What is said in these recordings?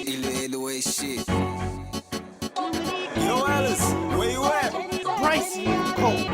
Iloilo way shit. Yo, Alice, where you at? Bryce Cole.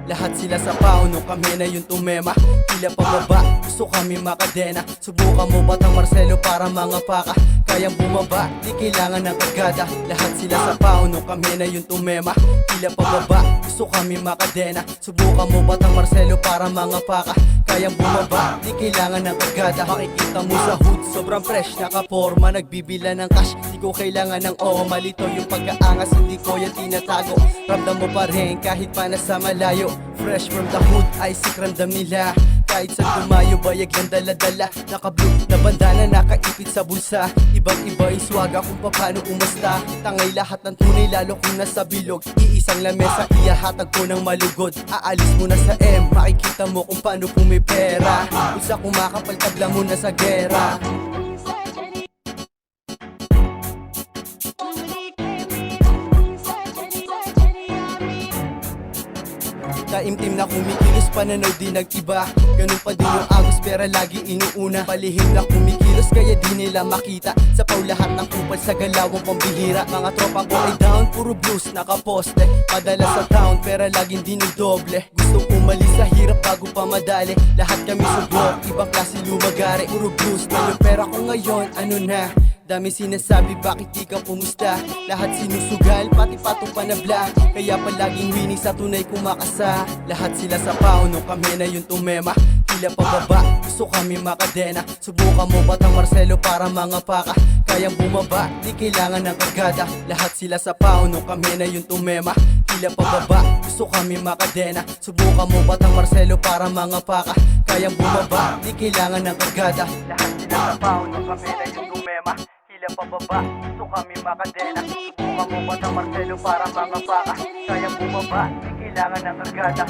Lahat sila sa pauno, kami na yung tumema. Tila pababa, gusto kami makadena. Subukan mo batang Marcelo para mga paka kayang bumaba, di kailangan ng kargada. Lahat sila sa pauno, kami na yung tumema. Tila pababa, gusto kami makadena. Subukan mo batang Marcelo para mga paka kayang bumaba, di kailangan ng kargada. Makikita mo sa hood, sobrang fresh, nakaporma, nagbibila ng cash. Di ko kailangan ng oo, malito yung pagkaangas, hindi ko yan tinatago. Ramdam mo pa rin kahit pa nasa malayo. Fresh from the hood, ay sikramdam nila. Kahit sa tumayo, bayag lang dala-dala. Naka-blue na bandana, nakaipit sa bulsa. Ibang-iba yung swaga kung paano umasta. Tangay lahat ng tunay, lalo kung nasa bilog. Iisang lamesa, iyahatag ko ng malugod. Aalis mo na sa M, makikita mo kung paano pumipera. Kung sa kumakapal, tabla mo na sa gera. Taimtim na kumikilos, pananaw di nag-iba. Ganun pa din yung agos, pera lagi inuuna. Palihim na kumikilos, kaya di nila makita. Sa paulahat ng kupal sa galawang pambihira. Mga tropa ko ay down, puro blues nakaposte. Padala sa town, pera laging dinudoble. Gusto umalis sa hirap bago pa madali. Lahat kami subok, ibang klase lumagari. Puro blues na yung pera ko ngayon, ano na? Dami sinasabi, bakit di ka pumusta? Lahat sinusugal, pati patong panabla. Kaya palaging winning sa tunay kumakasa. Lahat sila sa pauno, kami na yung tumema. Tila pababa, gusto kami makadena. Subukan mo batang Marcelo para mga paka kayang bumaba, di kailangan ng kargada. Lahat sila sa pauno, kami na yung tumema. Tila pababa, gusto kami makadena. Subukan mo batang Marcelo para mga paka kayang bumaba, di kailangan ng kargada. Lahat sila sa pauno, kami na yung tumema. Tila pababa, gusto kami makadena. Subukan mo batang Marcelo para mga paka kayang bumaba, di kailangan ng kargada.